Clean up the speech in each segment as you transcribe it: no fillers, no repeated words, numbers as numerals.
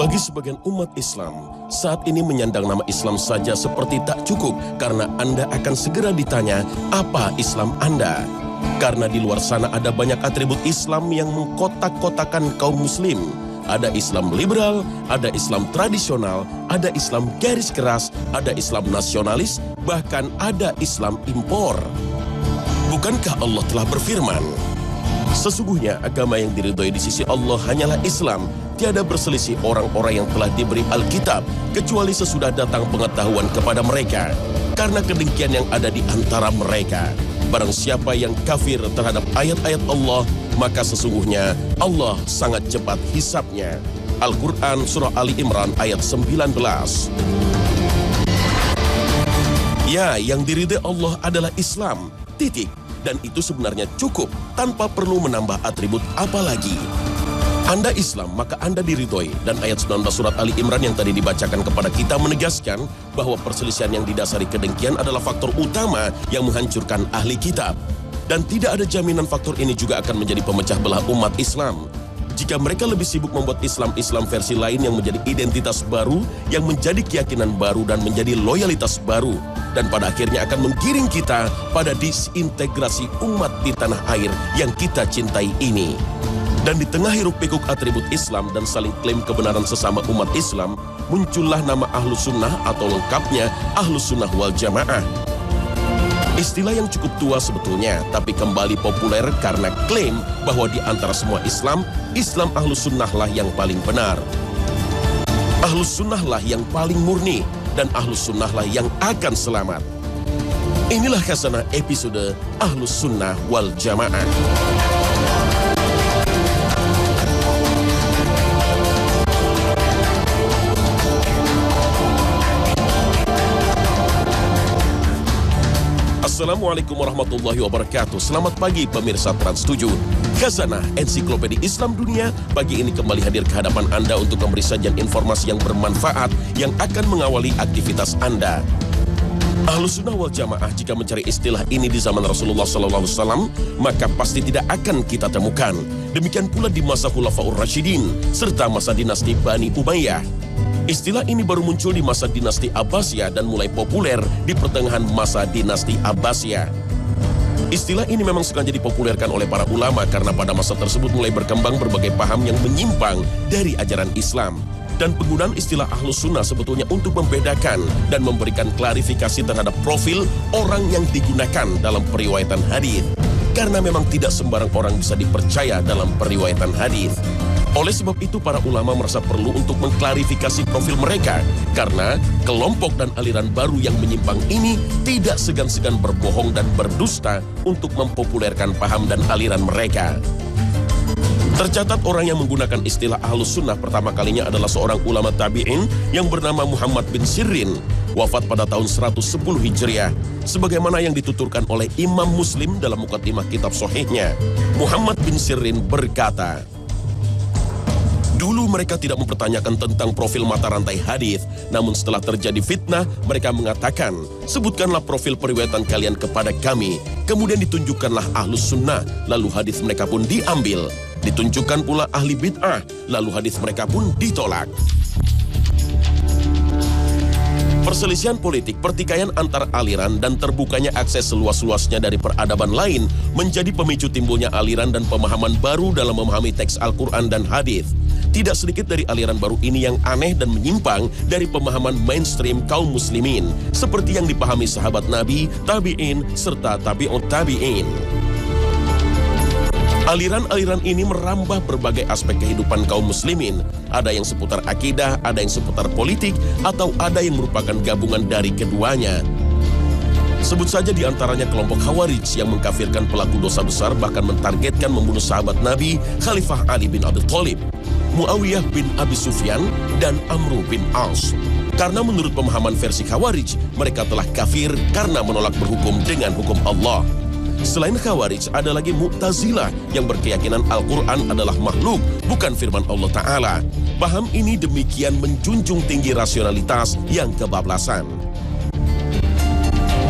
Bagi sebagian umat Islam, saat ini menyandang nama Islam saja seperti tak cukup karena Anda akan segera ditanya, apa Islam Anda? Karena di luar sana ada banyak atribut Islam yang mengkotak-kotakan kaum muslim. Ada Islam liberal, ada Islam tradisional, ada Islam garis keras, ada Islam nasionalis, bahkan ada Islam impor. Bukankah Allah telah berfirman, sesungguhnya agama yang diridhoi di sisi Allah hanyalah Islam. Tiada berselisih orang-orang yang telah diberi Alkitab, kecuali sesudah datang pengetahuan kepada mereka. Karena kedengkian yang ada di antara mereka. Barang siapa yang kafir terhadap ayat-ayat Allah, maka sesungguhnya Allah sangat cepat hisabnya. Al-Quran Surah Ali Imran ayat 19. Ya, yang diridhai Allah adalah Islam. Titik. Dan itu sebenarnya cukup tanpa perlu menambah atribut apa lagi. Anda Islam, maka Anda diridhoi. Dan ayat 19 surat Ali Imran yang tadi dibacakan kepada kita menegaskan bahwa perselisihan yang didasari kedengkian adalah faktor utama yang menghancurkan ahli kitab. Dan tidak ada jaminan faktor ini juga akan menjadi pemecah belah umat Islam. Jika mereka lebih sibuk membuat Islam versi lain yang menjadi identitas baru, yang menjadi keyakinan baru dan menjadi loyalitas baru. Dan pada akhirnya akan menggiring kita pada disintegrasi umat di tanah air yang kita cintai ini. Dan di tengah hiruk-pikuk atribut Islam dan saling klaim kebenaran sesama umat Islam, muncullah nama Ahlus Sunnah atau lengkapnya Ahlus Sunnah wal Jamaah. Istilah yang cukup tua sebetulnya, tapi kembali populer karena klaim bahwa di antara semua Islam, Islam Ahlus Sunnah lah yang paling benar. Ahlus Sunnah lah yang paling murni, dan Ahlus Sunnah lah yang akan selamat. Inilah Khazanah episode Ahlus Sunnah wal Jamaah. Assalamualaikum warahmatullahi wabarakatuh. Selamat pagi pemirsa Trans 7. Khazanah Ensiklopedia Islam Dunia pagi ini kembali hadir ke hadapan Anda untuk memberi sajian informasi yang bermanfaat yang akan mengawali aktivitas Anda. Ahlus Sunnah wal Jamaah jika mencari istilah ini di zaman Rasulullah SAW, maka pasti tidak akan kita temukan. Demikian pula di masa Khulafaur Rasyidin serta masa dinasti Bani Umayyah. Istilah ini baru muncul di masa dinasti Abbasiyah dan mulai populer di pertengahan masa dinasti Abbasiyah. Istilah ini memang sengaja dipopulerkan oleh para ulama karena pada masa tersebut mulai berkembang berbagai paham yang menyimpang dari ajaran Islam. Dan penggunaan istilah Ahlus Sunnah sebetulnya untuk membedakan dan memberikan klarifikasi terhadap profil orang yang digunakan dalam periwayatan hadis. Karena memang tidak sembarang orang bisa dipercaya dalam periwayatan hadis. Oleh sebab itu para ulama merasa perlu untuk mengklarifikasi profil mereka karena kelompok dan aliran baru yang menyimpang ini tidak segan-segan berbohong dan berdusta untuk mempopulerkan paham dan aliran mereka. Tercatat orang yang menggunakan istilah Ahlus Sunnah pertama kalinya adalah seorang ulama tabi'in yang bernama Muhammad bin Sirin, wafat pada tahun 110 Hijriah, sebagaimana yang dituturkan oleh Imam Muslim dalam Muqaddimah kitab Sahihnya. Muhammad bin Sirin berkata, dulu mereka tidak mempertanyakan tentang profil mata rantai hadis, namun setelah terjadi fitnah, mereka mengatakan, sebutkanlah profil periwayatan kalian kepada kami. Kemudian ditunjukkanlah Ahlus Sunnah, lalu hadis mereka pun diambil. Ditunjukkan pula ahli bid'ah, lalu hadis mereka pun ditolak. Perselisihan politik, pertikaian antar aliran, dan terbukanya akses seluas-luasnya dari peradaban lain menjadi pemicu timbulnya aliran dan pemahaman baru dalam memahami teks Al-Quran dan hadis. Tidak sedikit dari aliran baru ini yang aneh dan menyimpang dari pemahaman mainstream kaum muslimin, seperti yang dipahami sahabat Nabi, tabi'in, serta tabi'ut tabi'in. Aliran-aliran ini merambah berbagai aspek kehidupan kaum muslimin. Ada yang seputar akidah, ada yang seputar politik, atau ada yang merupakan gabungan dari keduanya. Sebut saja di antaranya kelompok Khawarij yang mengkafirkan pelaku dosa besar bahkan mentargetkan membunuh sahabat Nabi Khalifah Ali bin Abi Thalib, Muawiyah bin Abi Sufyan, dan Amru bin As. Karena menurut pemahaman versi Khawarij, mereka telah kafir karena menolak berhukum dengan hukum Allah. Selain Khawarij, ada lagi Mu'tazilah yang berkeyakinan Al-Quran adalah makhluk, bukan firman Allah Ta'ala. Paham ini demikian menjunjung tinggi rasionalitas yang kebablasan.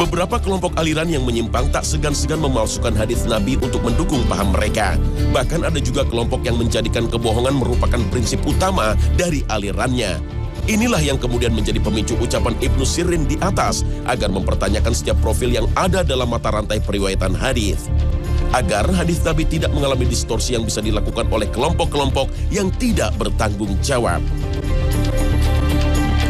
Beberapa kelompok aliran yang menyimpang tak segan-segan memalsukan hadis Nabi untuk mendukung paham mereka. Bahkan ada juga kelompok yang menjadikan kebohongan merupakan prinsip utama dari alirannya. Inilah yang kemudian menjadi pemicu ucapan Ibnu Sirin di atas agar mempertanyakan setiap profil yang ada dalam mata rantai periwayatan hadis. Agar hadis Nabi tidak mengalami distorsi yang bisa dilakukan oleh kelompok-kelompok yang tidak bertanggung jawab.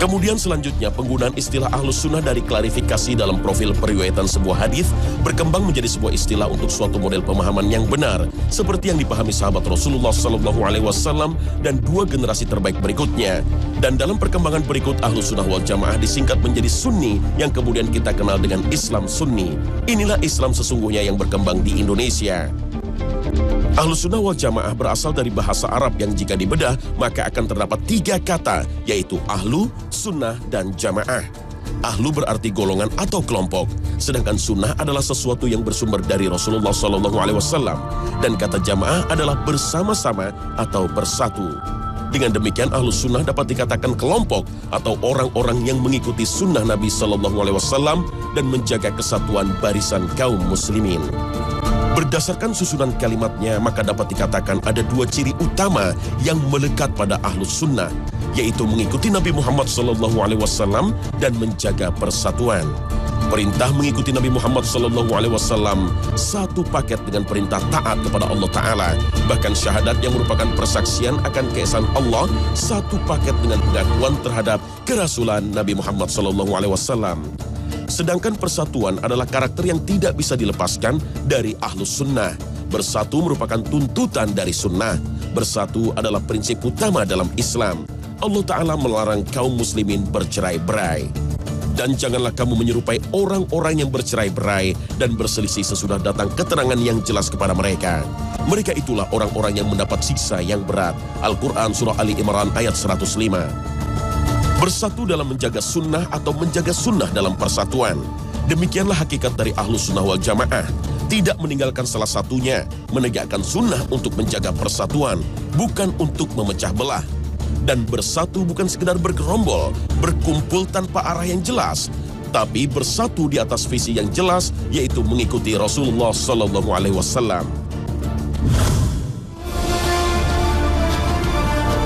Kemudian selanjutnya penggunaan istilah ahlus sunnah dari klarifikasi dalam profil periwayatan sebuah hadis berkembang menjadi sebuah istilah untuk suatu model pemahaman yang benar, seperti yang dipahami sahabat Rasulullah SAW dan dua generasi terbaik berikutnya. Dan dalam perkembangan berikut, ahlus sunnah wal jamaah disingkat menjadi sunni yang kemudian kita kenal dengan Islam sunni. Inilah Islam sesungguhnya yang berkembang di Indonesia. Ahlus sunnah wal jamaah berasal dari bahasa Arab yang jika dibedah maka akan terdapat 3 kata, yaitu ahlu, sunnah, dan jamaah. Ahlu berarti golongan atau kelompok, sedangkan sunnah adalah sesuatu yang bersumber dari Rasulullah SAW, dan kata jamaah adalah bersama-sama atau bersatu. Dengan demikian ahlus sunnah dapat dikatakan kelompok atau orang-orang yang mengikuti sunnah Nabi SAW dan menjaga kesatuan barisan kaum muslimin. Berdasarkan susunan kalimatnya, maka dapat dikatakan ada 2 ciri utama yang melekat pada ahlus sunnah, yaitu mengikuti Nabi Muhammad SAW dan menjaga persatuan. Perintah mengikuti Nabi Muhammad SAW satu paket dengan perintah taat kepada Allah Ta'ala. Bahkan syahadat yang merupakan persaksian akan keesaan Allah satu paket dengan pengakuan terhadap kerasulan Nabi Muhammad SAW. Sedangkan persatuan adalah karakter yang tidak bisa dilepaskan dari ahlus sunnah. Bersatu merupakan tuntutan dari sunnah. Bersatu adalah prinsip utama dalam Islam. Allah Ta'ala melarang kaum muslimin bercerai-berai. Dan janganlah kamu menyerupai orang-orang yang bercerai-berai dan berselisih sesudah datang keterangan yang jelas kepada mereka. Mereka itulah orang-orang yang mendapat siksa yang berat. Al-Quran Surah Ali Imran ayat 105. Bersatu dalam menjaga sunnah atau menjaga sunnah dalam persatuan. Demikianlah hakikat dari ahlus sunnah wal jamaah. Tidak meninggalkan salah satunya, menegakkan sunnah untuk menjaga persatuan, bukan untuk memecah belah. Dan bersatu bukan sekedar bergerombol, berkumpul tanpa arah yang jelas, tapi bersatu di atas visi yang jelas, yaitu mengikuti Rasulullah SAW.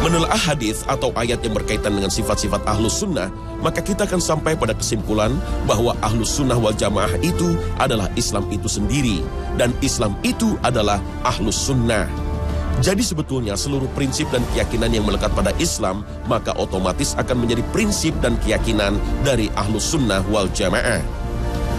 Menelaah hadis atau ayat yang berkaitan dengan sifat-sifat ahlus sunnah, maka kita akan sampai pada kesimpulan bahwa ahlus sunnah wal jamaah itu adalah Islam itu sendiri, dan Islam itu adalah ahlus sunnah. Jadi sebetulnya seluruh prinsip dan keyakinan yang melekat pada Islam, maka otomatis akan menjadi prinsip dan keyakinan dari ahlus sunnah wal jamaah.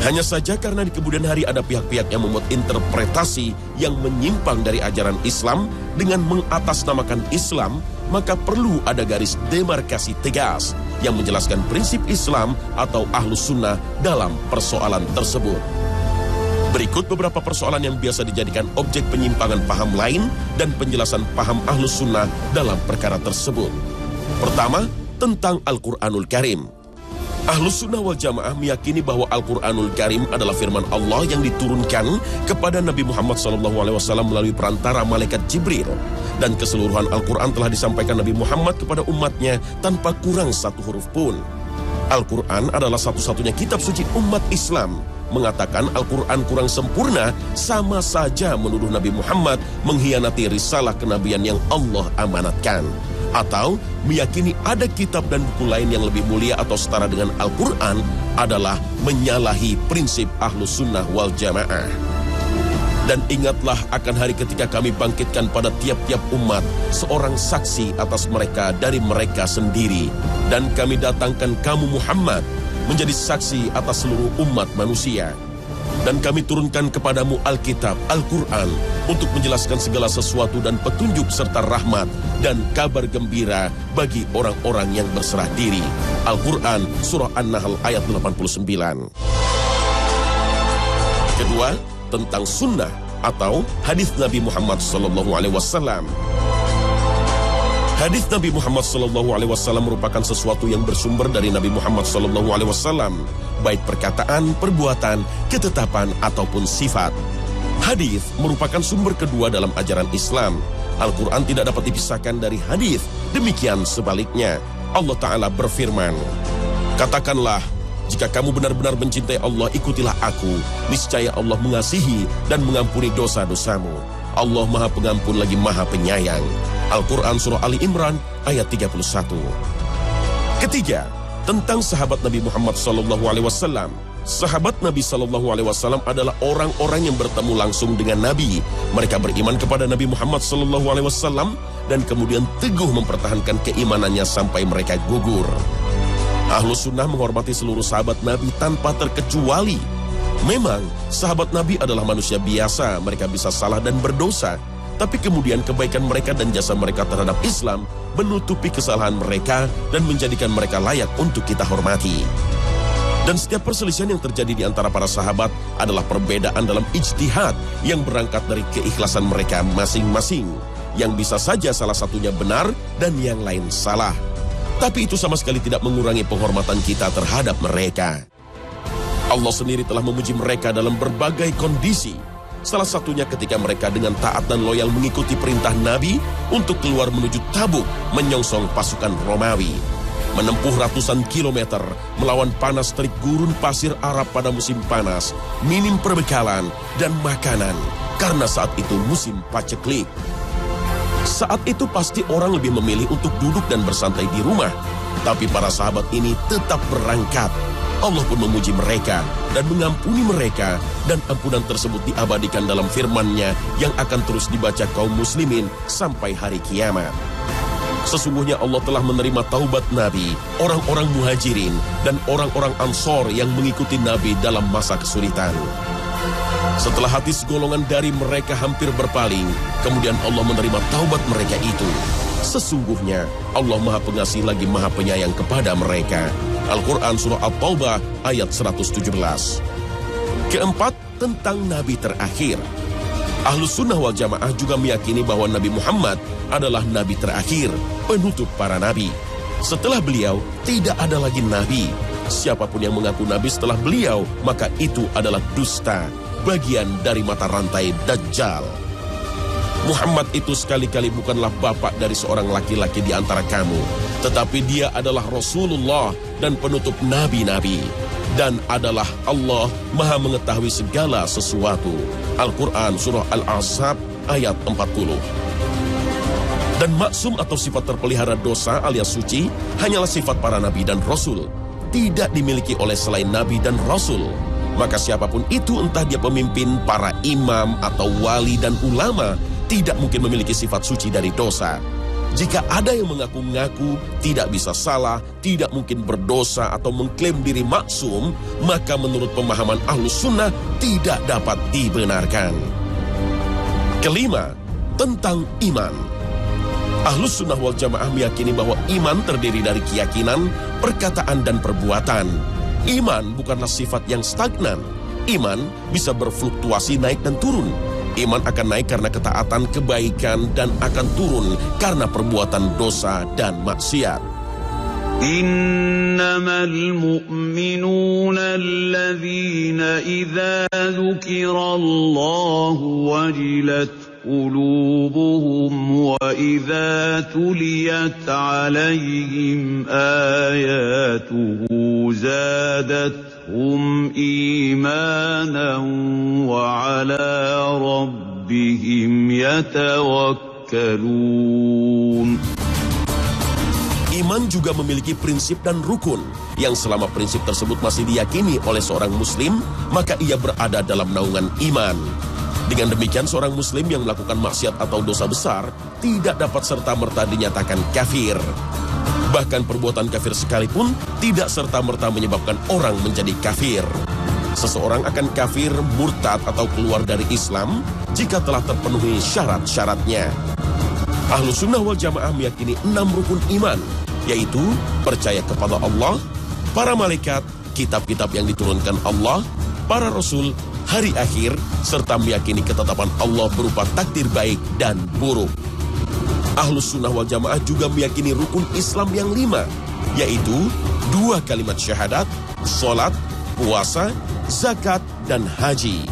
Hanya saja karena di kemudian hari ada pihak-pihak yang membuat interpretasi yang menyimpang dari ajaran Islam dengan mengatasnamakan Islam, maka perlu ada garis demarkasi tegas yang menjelaskan prinsip Islam atau ahlus sunnah dalam persoalan tersebut. Berikut beberapa persoalan yang biasa dijadikan objek penyimpangan paham lain dan penjelasan paham ahlus sunnah dalam perkara tersebut. Pertama, tentang Al-Quranul Karim. Ahlus sunnah wal jamaah meyakini bahwa Al-Quranul Karim adalah firman Allah yang diturunkan kepada Nabi Muhammad SAW melalui perantara malaikat Jibril. Dan keseluruhan Al-Quran telah disampaikan Nabi Muhammad kepada umatnya tanpa kurang satu huruf pun. Al-Quran adalah satu-satunya kitab suci umat Islam. Mengatakan Al-Quran kurang sempurna sama saja menuduh Nabi Muhammad mengkhianati risalah kenabian yang Allah amanatkan. Atau meyakini ada kitab dan buku lain yang lebih mulia atau setara dengan Al-Quran adalah menyalahi prinsip ahlus sunnah wal jamaah. Dan ingatlah akan hari ketika kami bangkitkan pada tiap-tiap umat seorang saksi atas mereka dari mereka sendiri. Dan kami datangkan kamu Muhammad menjadi saksi atas seluruh umat manusia. Dan kami turunkan kepadamu Alkitab, Al-Quran, untuk menjelaskan segala sesuatu dan petunjuk serta rahmat dan kabar gembira bagi orang-orang yang berserah diri. Al-Quran, Surah An-Nahl ayat 89. Kedua, tentang sunnah atau hadis Nabi Muhammad SAW. Hadis Nabi Muhammad SAW merupakan sesuatu yang bersumber dari Nabi Muhammad SAW, baik perkataan, perbuatan, ketetapan, ataupun sifat. Hadis merupakan sumber kedua dalam ajaran Islam. Al-Quran tidak dapat dipisahkan dari hadis. Demikian sebaliknya, Allah Ta'ala berfirman, katakanlah, jika kamu benar-benar mencintai Allah, ikutilah aku. Niscaya Allah mengasihi dan mengampuni dosa-dosamu. Allah Maha Pengampun lagi Maha Penyayang. Al-Quran Surah Ali Imran ayat 31. Ketiga, tentang sahabat Nabi Muhammad SAW. Sahabat Nabi SAW adalah orang-orang yang bertemu langsung dengan Nabi. Mereka beriman kepada Nabi Muhammad SAW dan kemudian teguh mempertahankan keimanannya sampai mereka gugur. Ahlus Sunnah menghormati seluruh sahabat Nabi tanpa terkecuali. Memang, sahabat Nabi adalah manusia biasa, mereka bisa salah dan berdosa. Tapi kemudian kebaikan mereka dan jasa mereka terhadap Islam menutupi kesalahan mereka dan menjadikan mereka layak untuk kita hormati. Dan setiap perselisihan yang terjadi di antara para sahabat adalah perbedaan dalam ijtihad yang berangkat dari keikhlasan mereka masing-masing. Yang bisa saja salah satunya benar dan yang lain salah. Tapi itu sama sekali tidak mengurangi penghormatan kita terhadap mereka. Allah sendiri telah memuji mereka dalam berbagai kondisi. Salah satunya ketika mereka dengan taat dan loyal mengikuti perintah Nabi untuk keluar menuju Tabuk menyongsong pasukan Romawi. Menempuh ratusan kilometer, melawan panas terik gurun pasir Arab pada musim panas, minim perbekalan dan makanan, karena saat itu musim paceklik. Saat itu pasti orang lebih memilih untuk duduk dan bersantai di rumah, tapi para sahabat ini tetap berangkat. Allah pun memuji mereka dan mengampuni mereka, dan ampunan tersebut diabadikan dalam firman-Nya yang akan terus dibaca kaum muslimin sampai hari kiamat. Sesungguhnya Allah telah menerima taubat Nabi, orang-orang muhajirin, dan orang-orang ansor yang mengikuti Nabi dalam masa kesulitan. Setelah hati segolongan dari mereka hampir berpaling, kemudian Allah menerima taubat mereka itu. Sesungguhnya Allah Maha Pengasih lagi Maha Penyayang kepada mereka. Al-Quran Surah At-Taubah ayat 117. Keempat, tentang Nabi terakhir. Ahlus Sunnah wal Jamaah juga meyakini bahwa Nabi Muhammad adalah Nabi terakhir, penutup para Nabi. Setelah beliau, tidak ada lagi Nabi. Siapapun yang mengaku Nabi setelah beliau, maka itu adalah dusta, bagian dari mata rantai Dajjal. Muhammad itu sekali-kali bukanlah bapak dari seorang laki-laki di antara kamu, tetapi dia adalah Rasulullah dan penutup nabi-nabi. Dan adalah Allah Maha mengetahui segala sesuatu. Al-Quran Surah Al-Ahzab ayat 40. Dan maksum atau sifat terpelihara dosa alias suci hanyalah sifat para nabi dan rasul, tidak dimiliki oleh selain nabi dan rasul. Maka siapapun itu, entah dia pemimpin, para imam atau wali dan ulama, tidak mungkin memiliki sifat suci dari dosa. Jika ada yang mengaku-ngaku tidak bisa salah, tidak mungkin berdosa atau mengklaim diri maksum, maka menurut pemahaman Ahlus Sunnah tidak dapat dibenarkan. Kelima, tentang iman. Ahlus Sunnah wal Jamaah meyakini bahwa iman terdiri dari keyakinan, perkataan, dan perbuatan. Iman bukanlah sifat yang stagnan. Iman bisa berfluktuasi naik dan turun. Iman akan naik karena ketaatan, kebaikan, dan akan turun karena perbuatan dosa dan maksiat. Innamal mu'minuna alladhina idza dzukirallahu wajilat qulubuhum wa idza tuliyat 'alaihim ayatuhu zadatuhum imanan wa 'ala rabbihim yatawakkalun. Iman juga memiliki prinsip dan rukun, yang selama prinsip tersebut masih diyakini oleh seorang muslim, maka ia berada dalam naungan iman. Dengan demikian, seorang muslim yang melakukan maksiat atau dosa besar tidak dapat serta-merta dinyatakan kafir. Bahkan perbuatan kafir sekalipun tidak serta-merta menyebabkan orang menjadi kafir. Seseorang akan kafir, murtad atau keluar dari Islam jika telah terpenuhi syarat-syaratnya. Ahlus Sunnah wal Jamaah meyakini 6 rukun iman, yaitu percaya kepada Allah, para malaikat, kitab-kitab yang diturunkan Allah, para rasul, hari akhir, serta meyakini ketetapan Allah berupa takdir baik dan buruk. Ahlus Sunnah wal Jamaah juga meyakini rukun Islam yang 5, yaitu 2 kalimat syahadat, sholat, puasa, zakat, dan haji.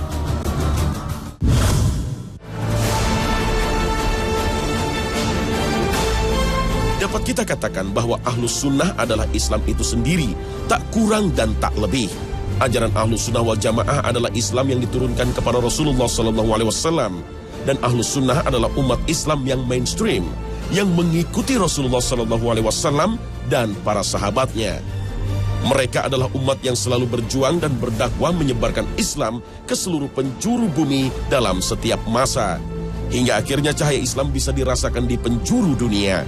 Dapat kita katakan bahwa Ahlus Sunnah adalah Islam itu sendiri, tak kurang dan tak lebih. Ajaran Ahlus Sunnah wal Jamaah adalah Islam yang diturunkan kepada Rasulullah SAW dan Ahlus Sunnah adalah umat Islam yang mainstream, yang mengikuti Rasulullah SAW dan para sahabatnya. Mereka adalah umat yang selalu berjuang dan berdakwah menyebarkan Islam ke seluruh penjuru bumi dalam setiap masa. Hingga akhirnya cahaya Islam bisa dirasakan di penjuru dunia.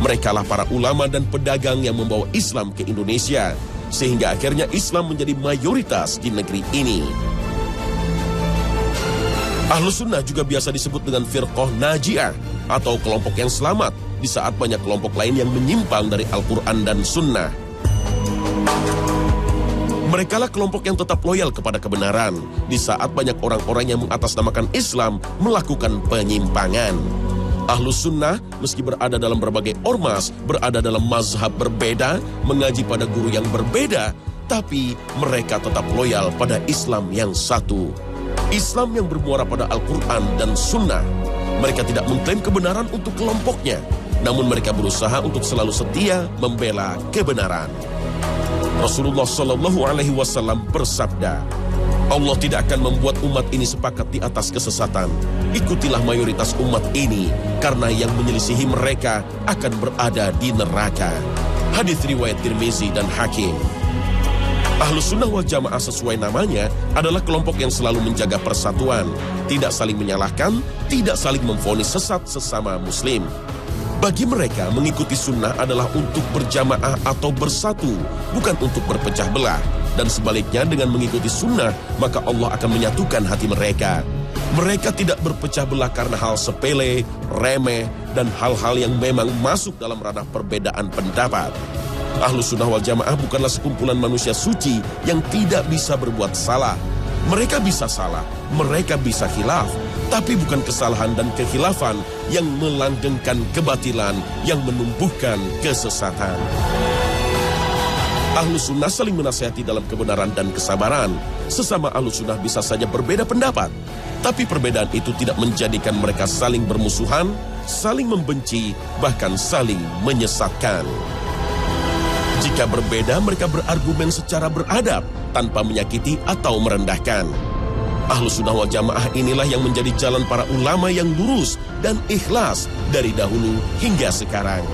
Merekalah para ulama dan pedagang yang membawa Islam ke Indonesia, sehingga akhirnya Islam menjadi mayoritas di negeri ini. Ahlus Sunnah juga biasa disebut dengan Firqah Najiyah atau kelompok yang selamat di saat banyak kelompok lain yang menyimpang dari Al-Quran dan Sunnah. Merekalah kelompok yang tetap loyal kepada kebenaran di saat banyak orang-orang yang mengatasnamakan Islam melakukan penyimpangan. Ahlus Sunnah meski berada dalam berbagai ormas, berada dalam mazhab berbeda, mengaji pada guru yang berbeda, tapi mereka tetap loyal pada Islam yang satu. Islam yang bermuara pada Al-Quran dan Sunnah. Mereka tidak mengklaim kebenaran untuk kelompoknya, namun mereka berusaha untuk selalu setia membela kebenaran. Rasulullah SAW bersabda, Allah tidak akan membuat umat ini sepakat di atas kesesatan. Ikutilah mayoritas umat ini, karena yang menyelisihi mereka akan berada di neraka. Hadits riwayat Tirmizi dan Hakim. Ahlus Sunnah wal Jamaah sesuai namanya adalah kelompok yang selalu menjaga persatuan, tidak saling menyalahkan, tidak saling memvonis sesat sesama muslim. Bagi mereka, mengikuti sunnah adalah untuk berjamaah atau bersatu, bukan untuk berpecah belah. Dan sebaliknya, dengan mengikuti sunnah, maka Allah akan menyatukan hati mereka. Mereka tidak berpecah belah karena hal sepele, remeh, dan hal-hal yang memang masuk dalam ranah perbedaan pendapat. Ahlus Sunnah wal Jamaah bukanlah sekumpulan manusia suci yang tidak bisa berbuat salah. Mereka bisa salah, mereka bisa khilaf, tapi bukan kesalahan dan kekhilafan yang melanggengkan kebatilan, yang menumbuhkan kesesatan. Ahlus Sunnah saling menasihati dalam kebenaran dan kesabaran. Sesama Ahlus Sunnah bisa saja berbeda pendapat, tapi perbedaan itu tidak menjadikan mereka saling bermusuhan, saling membenci, bahkan saling menyesatkan. Jika berbeda, mereka berargumen secara beradab, tanpa menyakiti atau merendahkan. Ahlus Sunnah wal Jamaah inilah yang menjadi jalan para ulama yang lurus dan ikhlas dari dahulu hingga sekarang.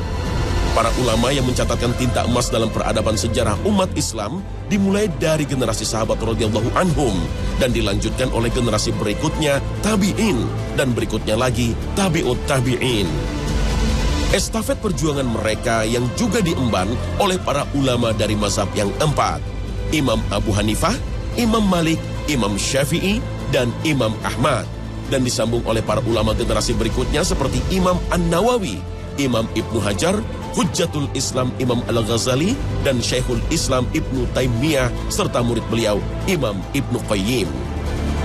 Para ulama yang mencatatkan tinta emas dalam peradaban sejarah umat Islam dimulai dari generasi sahabat radhiyallahu anhum dan dilanjutkan oleh generasi berikutnya tabi'in dan berikutnya lagi tabi'ut tabi'in. Estafet perjuangan mereka yang juga diemban oleh para ulama dari mazhab yang empat, Imam Abu Hanifah, Imam Malik, Imam Syafi'i, dan Imam Ahmad, dan disambung oleh para ulama generasi berikutnya seperti Imam An-Nawawi, Imam Ibnu Hajar, Hujjatul Islam Imam Al-Ghazali, dan Syekhul Islam Ibnu Taimiyah, serta murid beliau Imam Ibnu Qayyim.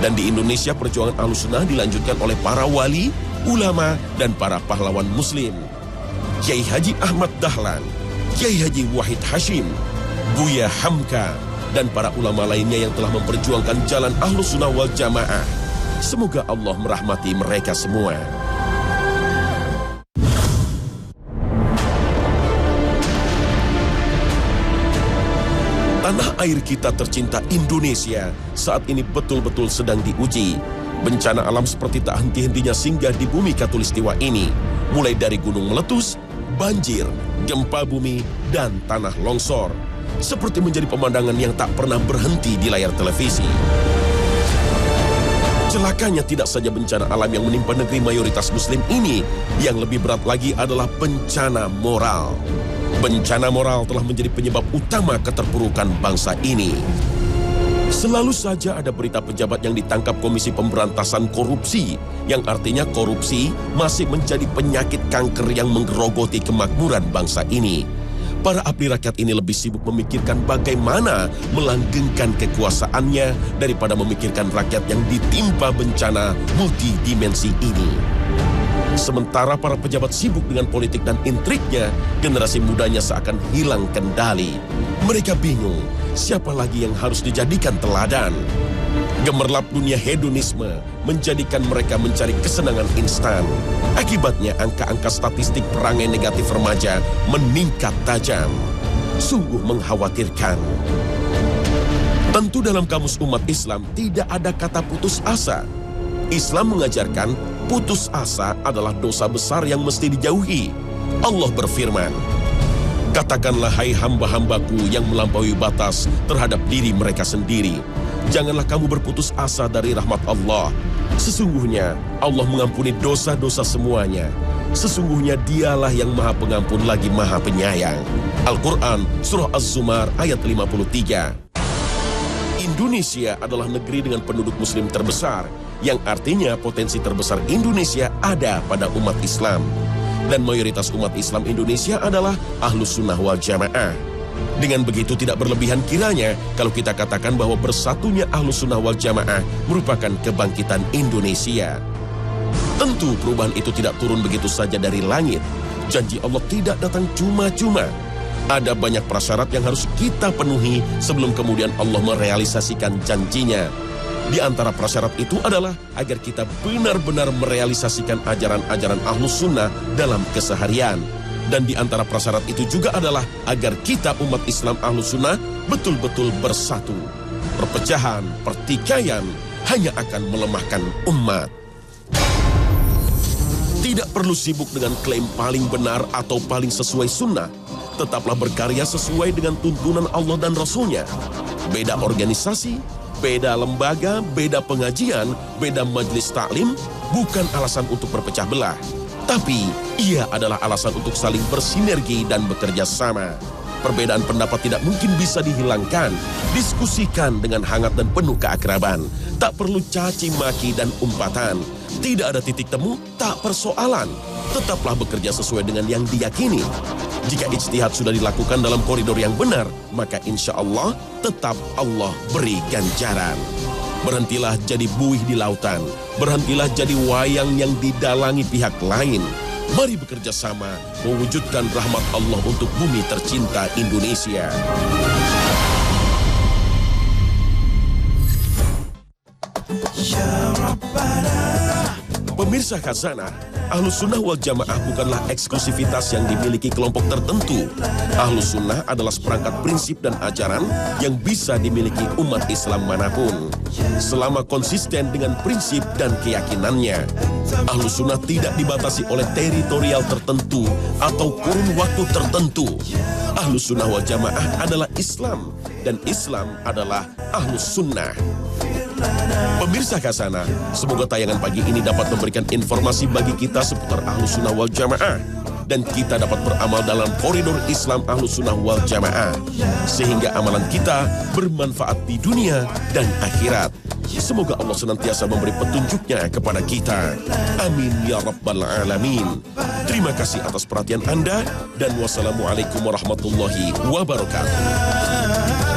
Dan di Indonesia perjuangan Ahlus Sunnah dilanjutkan oleh para wali, ulama, dan para pahlawan muslim. Kiai Haji Ahmad Dahlan, Kiai Haji Wahid Hashim, Buya Hamka, dan para ulama lainnya yang telah memperjuangkan jalan Ahlus Sunnah wal Jamaah. Semoga Allah merahmati mereka semua. Tanah air kita tercinta Indonesia saat ini betul-betul sedang diuji. Bencana alam seperti tak henti-hentinya singgah di bumi Katulistiwa ini, mulai dari gunung meletus, banjir, gempa bumi, dan tanah longsor. Seperti menjadi pemandangan yang tak pernah berhenti di layar televisi. Celakanya tidak saja bencana alam yang menimpa negeri mayoritas muslim ini, yang lebih berat lagi adalah bencana moral. Bencana moral telah menjadi penyebab utama keterpurukan bangsa ini. Selalu saja ada berita pejabat yang ditangkap Komisi Pemberantasan Korupsi, yang artinya korupsi masih menjadi penyakit kanker yang menggerogoti kemakmuran bangsa ini. Para abdi rakyat ini lebih sibuk memikirkan bagaimana melanggengkan kekuasaannya daripada memikirkan rakyat yang ditimpa bencana multidimensi ini. Sementara para pejabat sibuk dengan politik dan intriknya, generasi mudanya seakan hilang kendali. Mereka bingung, siapa lagi yang harus dijadikan teladan? Gemerlap dunia hedonisme menjadikan mereka mencari kesenangan instan. Akibatnya angka-angka statistik perangai negatif remaja meningkat tajam. Sungguh mengkhawatirkan. Tentu dalam kamus umat Islam tidak ada kata putus asa. Islam mengajarkan Putus asa adalah dosa besar yang mesti dijauhi. Allah berfirman, "Katakanlah hai hamba-hambaku yang melampaui batas terhadap diri mereka sendiri. Janganlah kamu berputus asa dari rahmat Allah. Sesungguhnya Allah mengampuni dosa-dosa semuanya. Sesungguhnya dialah yang maha pengampun lagi maha penyayang." Al-Quran, Surah Az-Zumar ayat 53. Indonesia adalah negeri dengan penduduk muslim terbesar, yang artinya potensi terbesar Indonesia ada pada umat Islam. Dan mayoritas umat Islam Indonesia adalah Ahlus Sunnah wal Jamaah. Dengan begitu tidak berlebihan kiranya kalau kita katakan bahwa bersatunya Ahlus Sunnah wal Jamaah merupakan kebangkitan Indonesia. Tentu perubahan itu tidak turun begitu saja dari langit. Janji Allah tidak datang cuma-cuma. Ada banyak prasyarat yang harus kita penuhi sebelum kemudian Allah merealisasikan janjinya. Di antara prasyarat itu adalah agar kita benar-benar merealisasikan ajaran-ajaran Ahlus Sunnah dalam keseharian. Dan di antara prasyarat itu juga adalah agar kita umat Islam Ahlus Sunnah betul-betul bersatu. Perpecahan, pertikaian hanya akan melemahkan umat. Tidak perlu sibuk dengan klaim paling benar atau paling sesuai sunnah. Tetaplah berkarya sesuai dengan tuntunan Allah dan Rasul-Nya. Beda organisasi, beda lembaga, beda pengajian, beda majelis taklim, bukan alasan untuk berpecah belah. Tapi, ia adalah alasan untuk saling bersinergi dan bekerja sama. Perbedaan pendapat tidak mungkin bisa dihilangkan. Diskusikan dengan hangat dan penuh keakraban. Tak perlu caci maki dan umpatan. Tidak ada titik temu, tak persoalan. Tetaplah bekerja sesuai dengan yang diyakini. Jika ijtihad sudah dilakukan dalam koridor yang benar, maka insya Allah tetap Allah beri ganjaran. Berhentilah jadi buih di lautan. Berhentilah jadi wayang yang didalangi pihak lain. Mari bekerja sama mewujudkan rahmat Allah untuk bumi tercinta Indonesia. Pemirsa Khazanah, Ahlus Sunnah wal Jamaah bukanlah eksklusivitas yang dimiliki kelompok tertentu. Ahlus Sunnah adalah seperangkat prinsip dan ajaran yang bisa dimiliki umat Islam manapun. Selama konsisten dengan prinsip dan keyakinannya. Ahlus Sunnah tidak dibatasi oleh teritorial tertentu atau kurun waktu tertentu. Ahlus Sunnah wal Jamaah adalah Islam, dan Islam adalah Ahlus Sunnah. Pemirsa Khazanah, semoga tayangan pagi ini dapat memberikan informasi bagi kita seputar Ahlus Sunnah wal Jamaah, dan kita dapat beramal dalam koridor Islam Ahlus Sunnah wal Jamaah, sehingga amalan kita bermanfaat di dunia dan akhirat. Semoga Allah senantiasa memberi petunjuknya kepada kita. Amin ya rabbal alamin. Terima kasih atas perhatian Anda, dan wassalamualaikum warahmatullahi wabarakatuh.